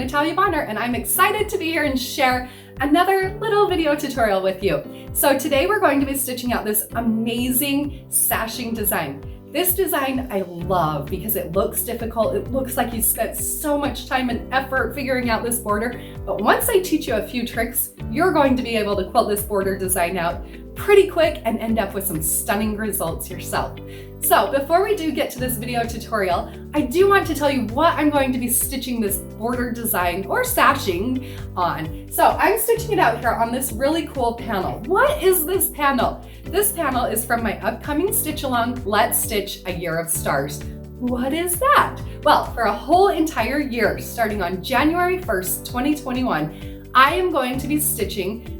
Natalia and I'm excited to be here and share another little video tutorial with you. So today we're going to be stitching out this amazing sashing design. This design I love because it looks difficult. It looks like you spent so much time and effort figuring out this border, but once I teach you a few tricks, you're going to be able to quilt this border design out pretty quick and end up with some stunning results yourself. So before we do get to this video tutorial, I do want to tell you what I'm going to be stitching this border design or sashing on. So I'm stitching it out here on this really cool panel. What is this panel? This panel is from my upcoming stitch along, Let's Stitch a Year of Stars. What is that? Well, for a whole entire year, starting on January 1st, 2021, I am going to be stitching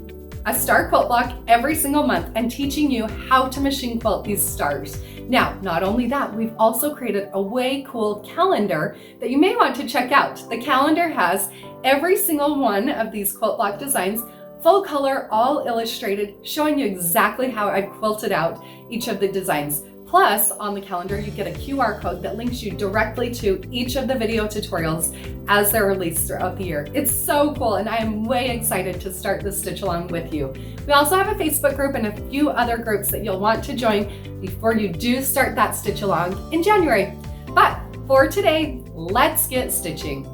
a star quilt block every single month and teaching you how to machine quilt these stars. Now, not only that, we've also created a way cool calendar that you may want to check out. The calendar has every single one of these quilt block designs, full color, all illustrated, showing you exactly how I've quilted out each of the designs. Plus, on the calendar, you get a QR code that links you directly to each of the video tutorials as they're released throughout the year. It's so cool, and I am way excited to start this stitch along with you. We also have a Facebook group and a few other groups that you'll want to join before you do start that stitch along in January. But for today, let's get stitching.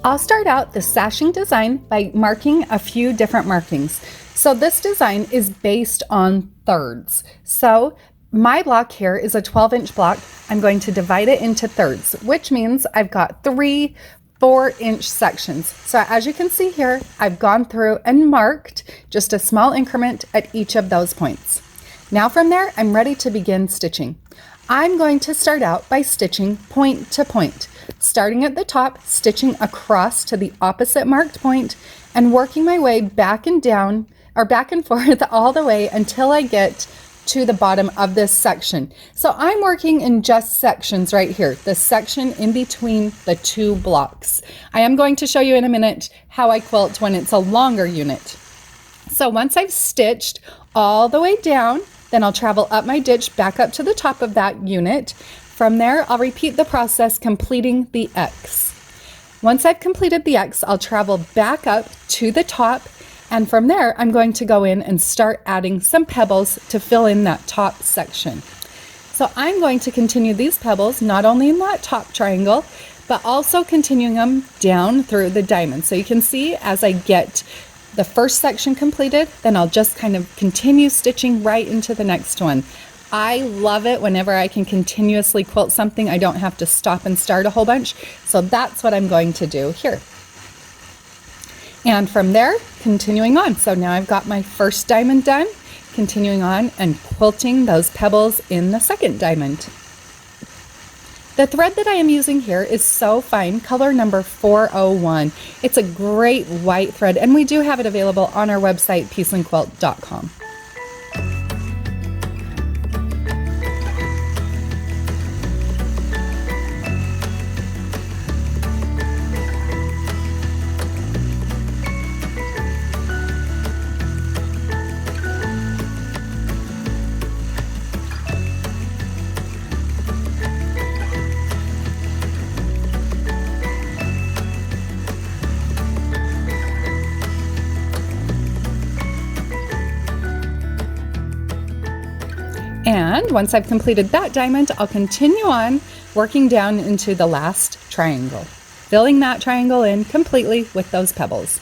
I'll start out the sashing design by marking a few different markings. So this design is based on thirds. So my block here is a 12-inch block. I'm going to divide it into thirds, which means I've got 3 4-inch sections. So as you can see here, I've gone through and marked just a small increment at each of those points. Now from there, I'm ready to begin stitching. I'm going to start out by stitching point to point, starting at the top, stitching across to the opposite marked point, and working my way back and down, or back and forth all the way until I get to the bottom of this section. So I'm working in just sections right here, the section in between the two blocks. I am going to show you in a minute how I quilt when it's a longer unit. So once I've stitched all the way down, then I'll travel up my ditch back up to the top of that unit. From there, I'll repeat the process, completing the X. Once I've completed the X, I'll travel back up to the top, and from there, I'm going to go in and start adding some pebbles to fill in that top section. So I'm going to continue these pebbles not only in that top triangle, but also continuing them down through the diamond. So you can see as I get the first section completed, then I'll just kind of continue stitching right into the next one. I love it whenever I can continuously quilt something. I don't have to stop and start a whole bunch. So that's what I'm going to do here. And from there, continuing on. So now I've got my first diamond done, continuing on and quilting those pebbles in the second diamond. The thread that I am using here is so fine, color number 401. It's a great white thread, and we do have it available on our website, peaceandquilt.com. And once I've completed that diamond, I'll continue on working down into the last triangle, filling that triangle in completely with those pebbles.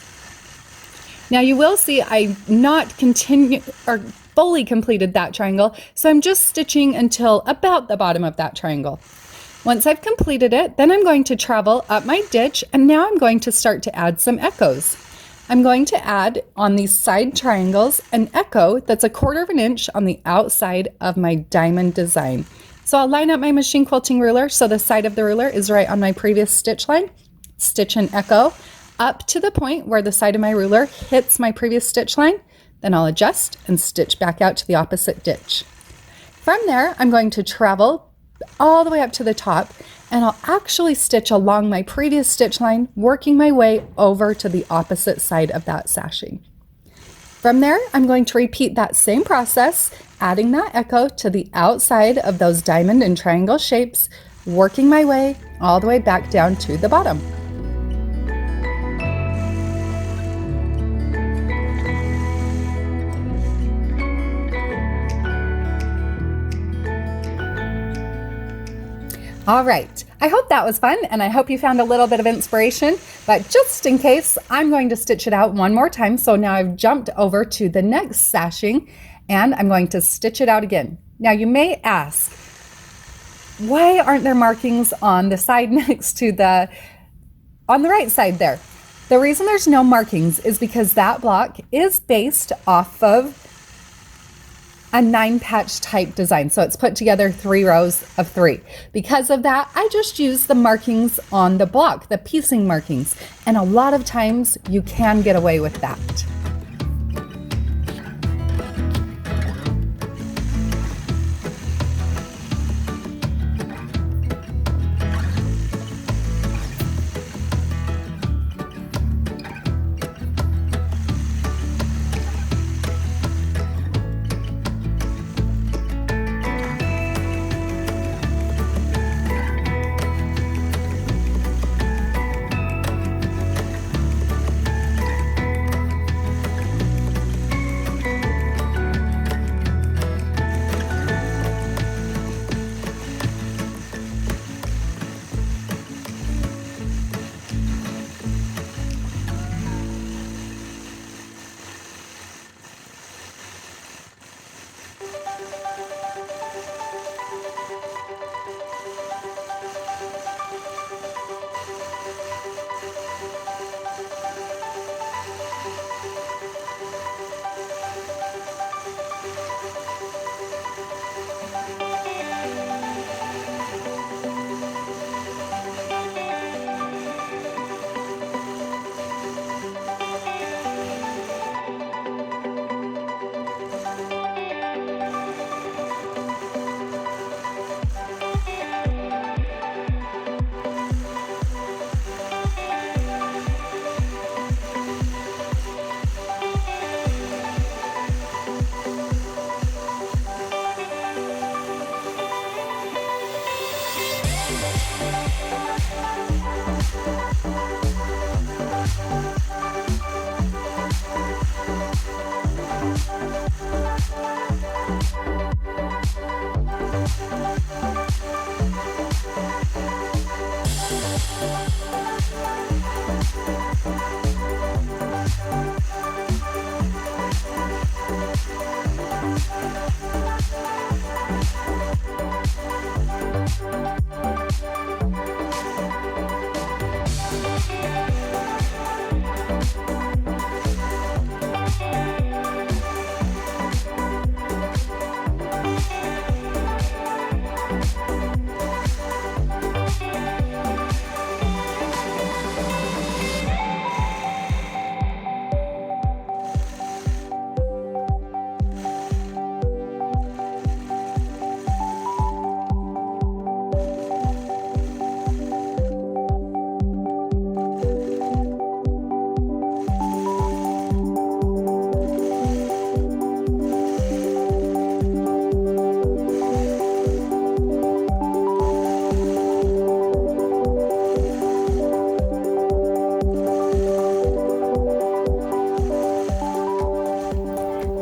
Now you will see I not fully completed that triangle, so I'm just stitching until about the bottom of that triangle. Once I've completed it, then I'm going to travel up my ditch, and now I'm going to start to add some echoes. I'm going to add on these side triangles an echo that's 1/4 inch on the outside of my diamond design. So I'll line up my machine quilting ruler so the side of the ruler is right on my previous stitch line, stitch an echo up to the point where the side of my ruler hits my previous stitch line, then I'll adjust and stitch back out to the opposite ditch. From there, I'm going to travel all the way up to the top, and I'll actually stitch along my previous stitch line, working my way over to the opposite side of that sashing. From there, I'm going to repeat that same process, adding that echo to the outside of those diamond and triangle shapes, working my way all the way back down to the bottom. All right, I hope that was fun and I hope you found a little bit of inspiration, but just in case, I'm going to stitch it out one more time. So now I've jumped over to the next sashing and I'm going to stitch it out again. Now you may ask, why aren't there markings on the side next to on the right side there? The reason there's no markings is because that block is based off of a 9-patch type design. So it's put together 3 rows of 3. Because of that, I just use the markings on the block, the piecing markings. And a lot of times you can get away with that.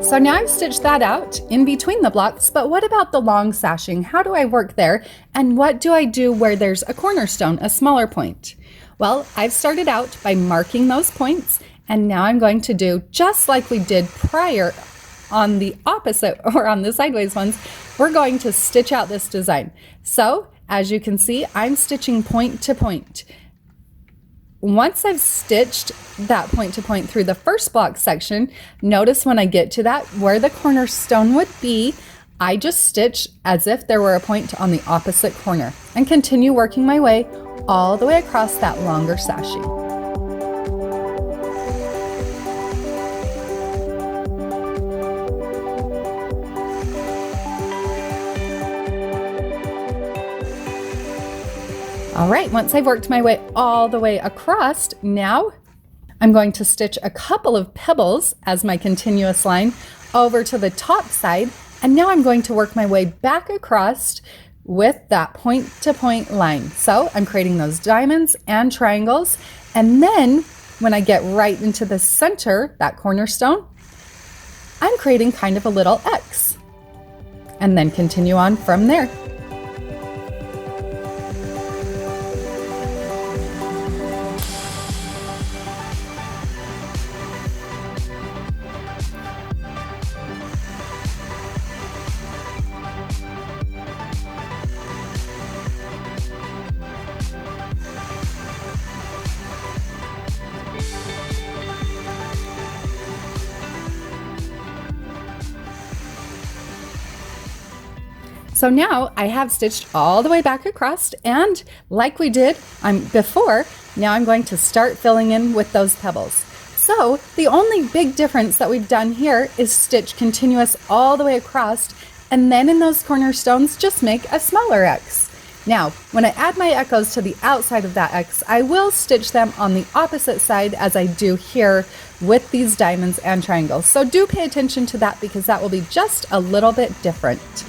So now I've stitched that out in between the blocks, but what about the long sashing? How do I work there? And what do I do where there's a cornerstone, a smaller point? Well, I've started out by marking those points, and now I'm going to do just like we did prior on the opposite or on the sideways ones. We're going to stitch out this design. So as you can see, I'm stitching point to point. Once I've stitched that point to point through the first block section, notice when I get to that where the cornerstone would be, I just stitch as if there were a point on the opposite corner and continue working my way all the way across that longer sashing. All right, once I've worked my way all the way across, now I'm going to stitch a couple of pebbles as my continuous line over to the top side, and now I'm going to work my way back across with that point to point line. So I'm creating those diamonds and triangles, and then when I get right into the center, that cornerstone, I'm creating kind of a little X, and then continue on from there. So now I have stitched all the way back across, and like we did before, now I'm going to start filling in with those pebbles. So the only big difference that we've done here is stitch continuous all the way across, and then in those cornerstones just make a smaller X. Now when I add my echoes to the outside of that X, I will stitch them on the opposite side as I do here with these diamonds and triangles. So do pay attention to that, because that will be just a little bit different.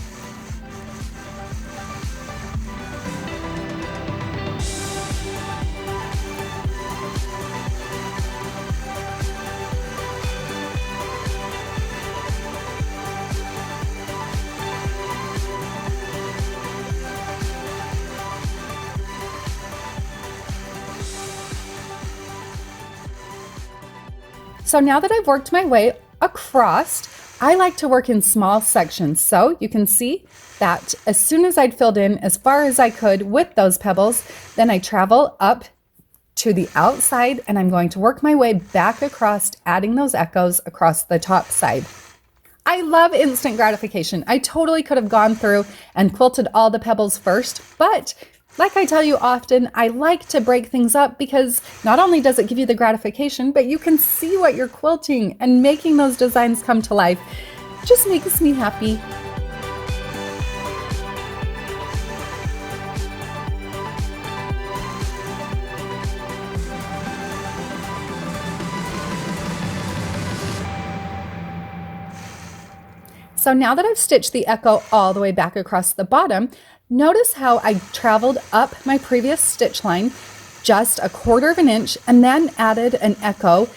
So now that I've worked my way across, I like to work in small sections. So you can see that as soon as I'd filled in as far as I could with those pebbles, then I travel up to the outside and I'm going to work my way back across, adding those echoes across the top side. I love instant gratification. I totally could have gone through and quilted all the pebbles first, but like I tell you often, I like to break things up, because not only does it give you the gratification, but you can see what you're quilting, and making those designs come to life just makes me happy. So now that I've stitched the echo all the way back across the bottom, notice how I traveled up my previous stitch line just 1/4 of an inch and then added an echo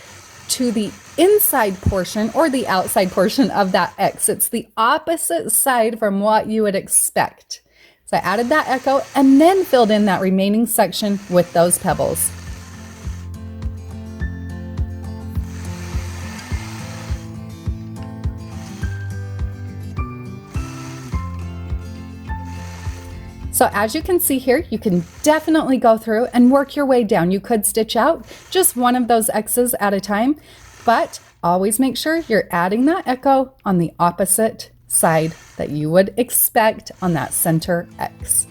to the inside portion or the outside portion of that X. It's the opposite side from what you would expect. So I added that echo and then filled in that remaining section with those pebbles. So as you can see here, you can definitely go through and work your way down. You could stitch out just one of those X's at a time, but always make sure you're adding that echo on the opposite side that you would expect on that center X.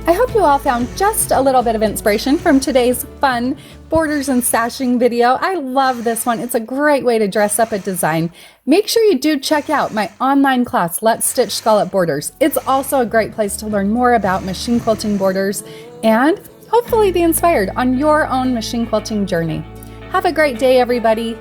I hope you all found just a little bit of inspiration from today's fun borders and sashing video. I love this one. It's a great way to dress up a design. Make sure you do check out my online class, Let's Stitch Scallop Borders. It's also a great place to learn more about machine quilting borders and hopefully be inspired on your own machine quilting journey. Have a great day, everybody.